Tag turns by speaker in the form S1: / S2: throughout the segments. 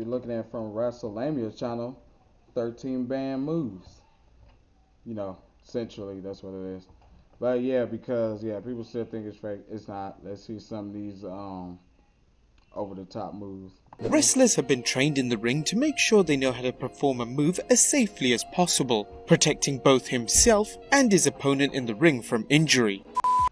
S1: be looking at it from WrestleMania's channel, 13 banned moves. Essentially, that's what it is. But yeah, because people still think it's fake. It's not. Let's see some of these over the top moves.
S2: Wrestlers have been trained in the ring to make sure they know how to perform a move as safely as possible, protecting both himself and his opponent in the ring from injury.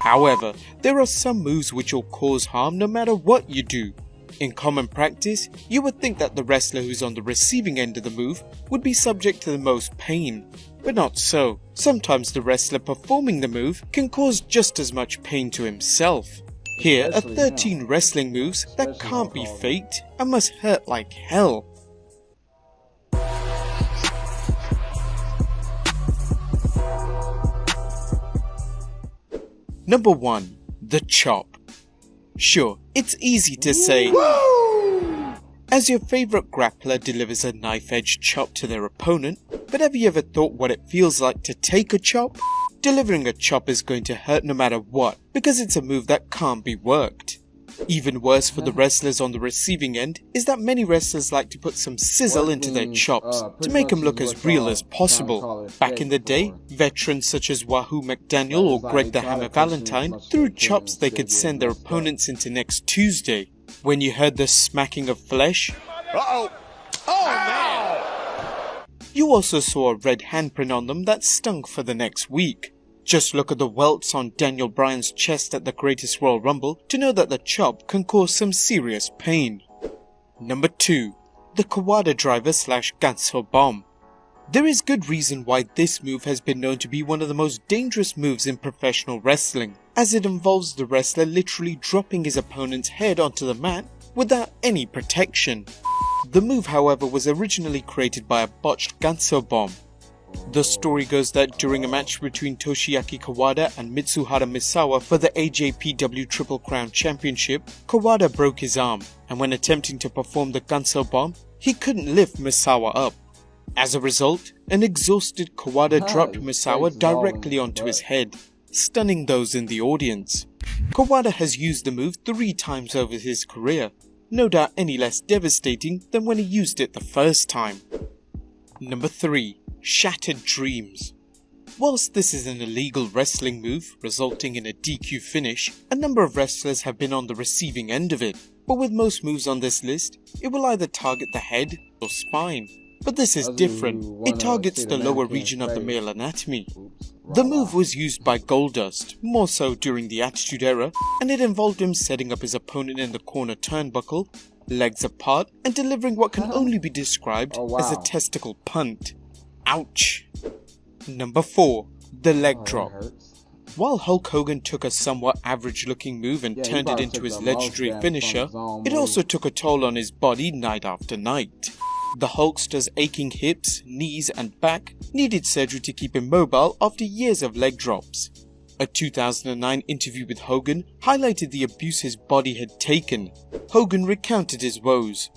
S2: However, there are some moves which will cause harm no matter what you do. In common practice, you would think that the wrestler who's on the receiving end of the move would be subject to the most pain. But not so. Sometimes the wrestler performing the move can cause just as much pain to himself. Here are 13 wrestling moves that can't be faked and must hurt like hell. Number 1. The Chop. Sure, it's easy to say, as your favourite grappler delivers a knife-edge chop to their opponent, but have you ever thought what it feels like to take a chop? Delivering a chop is going to hurt no matter what, because it's a move that can't be worked. Even worse for the wrestlers on the receiving end is that many wrestlers like to put some sizzle into their chops to make them look as real as possible. Back in the day, veterans such as Wahoo McDaniel or Greg the Hammer Valentine threw chops they could send their opponents into next Tuesday. When you heard the smacking of flesh, you also saw a red handprint on them that stunk for the next week. Just look at the welts on Daniel Bryan's chest at the Greatest Royal Rumble to know that the chop can cause some serious pain. Number 2. The Kawada Driver / Ganso Bomb. There is good reason why this move has been known to be one of the most dangerous moves in professional wrestling, as it involves the wrestler literally dropping his opponent's head onto the mat without any protection. The move, however, was originally created by a botched Ganso Bomb. The story goes that during a match between Toshiaki Kawada and Mitsuhara Misawa for the AJPW Triple Crown Championship, Kawada broke his arm, and when attempting to perform the Ganso Bomb, he couldn't lift Misawa up. As a result, an exhausted Kawada dropped Misawa directly onto his head, stunning those in the audience. Kawada has used the move 3 times over his career, no doubt any less devastating than when he used it the first time. Number 3. Shattered Dreams. Whilst this is an illegal wrestling move resulting in a DQ finish, a number of wrestlers have been on the receiving end of it, but with most moves on this list, it will either target the head or spine. But this is different, it targets the lower region of the male anatomy. The move was used by Goldust, more so during the Attitude Era, and it involved him setting up his opponent in the corner turnbuckle, legs apart, and delivering what can only be described as a testicle punt. Ouch. Number 4. The Leg Drop. While Hulk Hogan took a somewhat average looking move and turned it into his legendary finisher, it also took a toll on his body night after night. The Hulkster's aching hips, knees and back needed surgery to keep him mobile after years of leg drops. A 2009 interview with Hogan highlighted the abuse his body had taken. Hogan recounted his woes.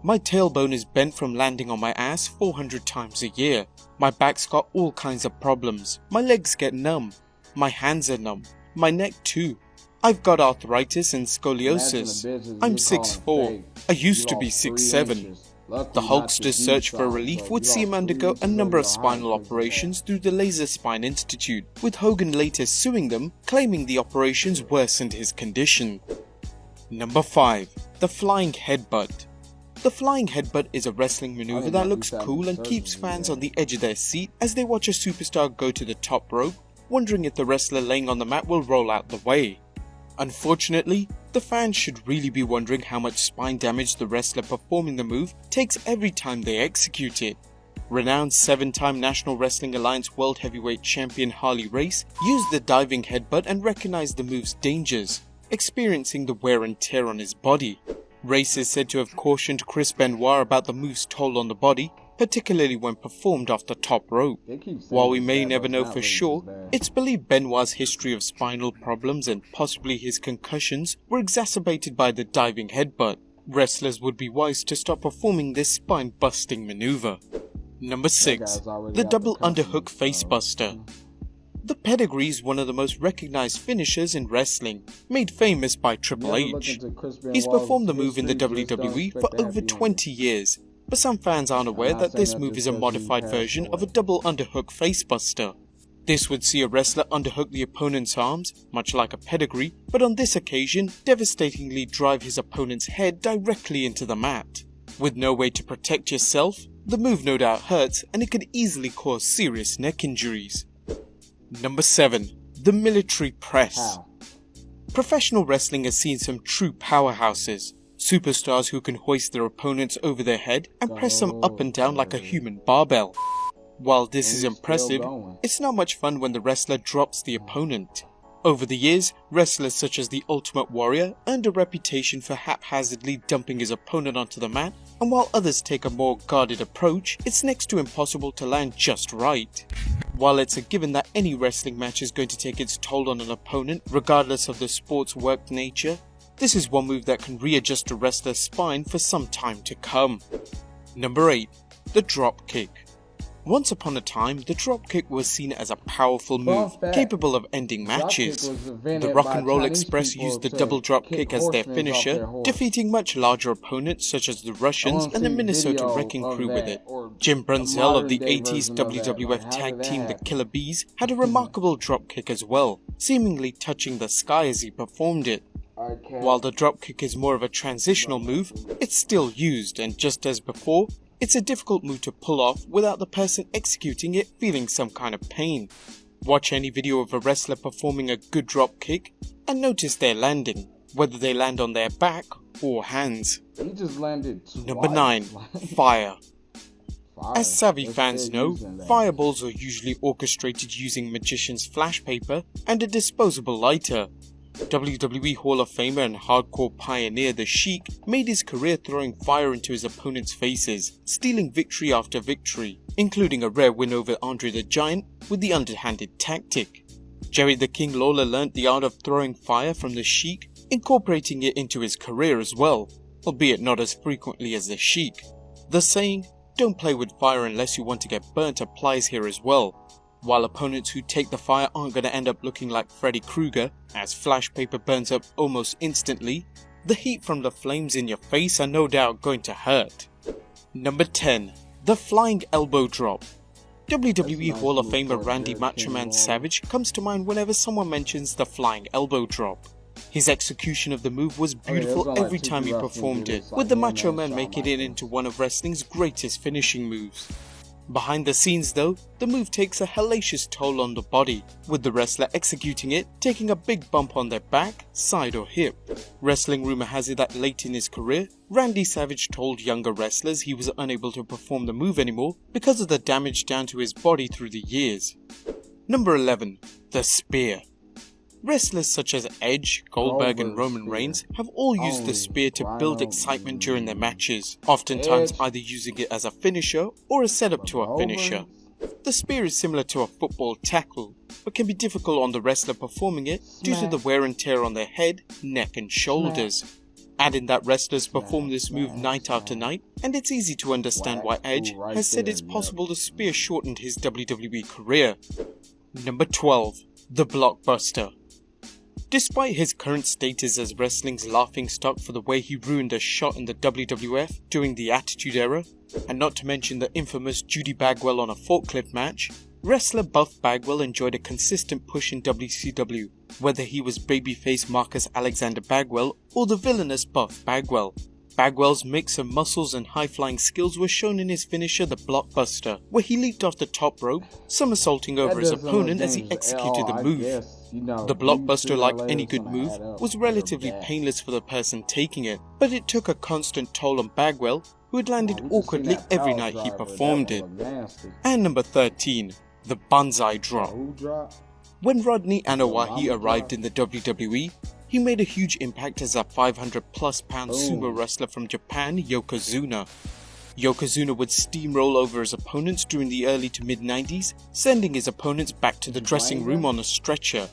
S2: My tailbone is bent from landing on my ass 400 times a year. My back's got all kinds of problems. My legs get numb. My hands are numb. My neck too. I've got arthritis and scoliosis. I'm 6'4". I used to be 6'7". The Hulkster's search for relief would see him undergo a number of spinal operations through the Laser Spine Institute, with Hogan later suing them, claiming the operations worsened his condition. Number 5. The Flying Headbutt. The Flying Headbutt is a wrestling maneuver that looks cool and keeps fans on the edge of their seat as they watch a superstar go to the top rope, wondering if the wrestler laying on the mat will roll out the way. Unfortunately, the fans should really be wondering how much spine damage the wrestler performing the move takes every time they execute it. Renowned 7-time National Wrestling Alliance World Heavyweight Champion Harley Race used the diving headbutt and recognized the move's dangers, experiencing the wear and tear on his body. Race is said to have cautioned Chris Benoit about the move's toll on the body, particularly when performed off the top rope. While we may never know for sure, it's believed Benoit's history of spinal problems and possibly his concussions were exacerbated by the diving headbutt. Wrestlers would be wise to stop performing this spine-busting maneuver. Number 6. The Double Underhook Facebuster. The pedigree is one of the most recognized finishers in wrestling, made famous by Triple H. He's performed the move in the WWE for over 20 years, but some fans aren't aware that this move is a modified version of a double underhook facebuster. This would see a wrestler underhook the opponent's arms, much like a pedigree, but on this occasion, devastatingly drive his opponent's head directly into the mat. With no way to protect yourself, the move no doubt hurts and it could easily cause serious neck injuries. Number 7. The military press.
S1: How?
S2: Professional wrestling has seen some true powerhouses. Superstars who can hoist their opponents over their head and press them up and down like a human barbell. While this is impressive, it's not much fun when the wrestler drops the opponent. Over the years, wrestlers such as the Ultimate Warrior earned a reputation for haphazardly dumping his opponent onto the mat, and while others take a more guarded approach, it's next to impossible to land just right. While it's a given that any wrestling match is going to take its toll on an opponent, regardless of the sport's work nature, this is one move that can readjust a wrestler's spine for some time to come. Number 8. The drop kick. Once upon a time, the dropkick was seen as a powerful move, capable of ending matches. The Rock and Roll Express used the double dropkick as their finisher, defeating much larger opponents such as the Russians and the Minnesota Wrecking Crew with it. Jim Brunzell of the 80s WWF tag team The Killer Bees had a remarkable dropkick as well, seemingly touching the sky as he performed it. While the dropkick is more of a transitional move, it's still used, and just as before, it's a difficult move to pull off without the person executing it feeling some kind of pain. Watch any video of a wrestler performing a good drop kick and notice their landing, whether they land on their back or hands.
S1: He just landed twice.
S2: Number 9. Fire. As savvy fans know, fireballs are usually orchestrated using magician's flash paper and a disposable lighter. WWE Hall of Famer and hardcore pioneer The Sheik made his career throwing fire into his opponents' faces, stealing victory after victory, including a rare win over Andre the Giant with the underhanded tactic. Jerry the King Lawler learnt the art of throwing fire from The Sheik, incorporating it into his career as well, albeit not as frequently as The Sheik. The saying, "Don't play with fire unless you want to get burnt," applies here as well. While opponents who take the fire aren't going to end up looking like Freddy Krueger, as flash paper burns up almost instantly, the heat from the flames in your face are no doubt going to hurt. Number 10. The Flying Elbow Drop. WWE Hall of Famer Randy Macho Man Savage comes to mind whenever someone mentions the Flying Elbow Drop. His execution of the move was beautiful every time he performed it, with the Macho Man making it into one of wrestling's greatest finishing moves. Behind the scenes though, the move takes a hellacious toll on the body, with the wrestler executing it taking a big bump on their back, side or hip. Wrestling rumor has it that late in his career, Randy Savage told younger wrestlers he was unable to perform the move anymore because of the damage done to his body through the years. Number 11. The Spear. Wrestlers such as Edge, Goldberg and Roman Reigns have all used the spear to build excitement during their matches, oftentimes either using it as a finisher or a setup to a finisher. The spear is similar to a football tackle, but can be difficult on the wrestler performing it due to the wear and tear on their head, neck and shoulders. Add in that wrestlers perform this move night after night, and it's easy to understand why Edge has said it's possible the spear shortened his WWE career. Number 12. The Blockbuster. Despite his current status as wrestling's laughingstock for the way he ruined a shot in the WWF during the Attitude Era, and not to mention the infamous Judy Bagwell on a forklift match, wrestler Buff Bagwell enjoyed a consistent push in WCW, whether he was babyface Marcus Alexander Bagwell or the villainous Buff Bagwell. Bagwell's mix of muscles and high-flying skills were shown in his finisher, the Blockbuster, where he leaped off the top rope, somersaulting over his opponent as he executed the move. The Blockbuster, like any good move, was relatively painless for the person taking it, but it took a constant toll on Bagwell, who had landed awkwardly every night he performed it. And number 13. The Banzai Drop. When Rodney Anoa'i arrived in the WWE, he made a huge impact as a 500+ pound sumo wrestler from Japan, Yokozuna. Yokozuna would steamroll over his opponents during the early to mid-90s, sending his opponents back to the dressing room on a stretcher.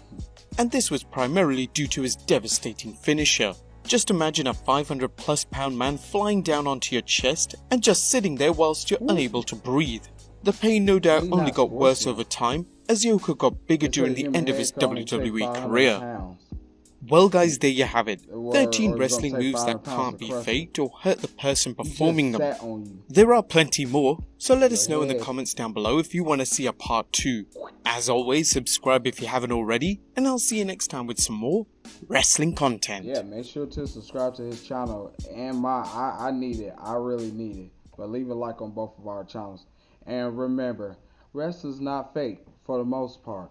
S2: And this was primarily due to his devastating finisher. Just imagine a 500+ pound man flying down onto your chest and just sitting there whilst you're unable to breathe. The pain no doubt only got worse over time, as Yoko got bigger
S1: They
S2: during
S1: say
S2: the
S1: human
S2: end of
S1: head
S2: his
S1: can only take
S2: WWE
S1: 500
S2: career.
S1: pounds.
S2: Well guys, there you have it.
S1: Or
S2: 13
S1: it's gonna
S2: wrestling
S1: take
S2: moves
S1: 500
S2: that
S1: pounds
S2: can't
S1: to
S2: be
S1: crush it.
S2: faked or hurt the person
S1: He
S2: performing
S1: just
S2: them.
S1: sat on you.
S2: There are plenty more, so let us
S1: Your
S2: know in the
S1: head.
S2: comments down below if you want to see a part 2. As always, subscribe if you haven't already, and I'll see you next time with some more wrestling content.
S1: Yeah, make sure to subscribe to his channel and I need it. I really need it. But leave a like on both of our channels. And remember, wrestling's not fake for the most part.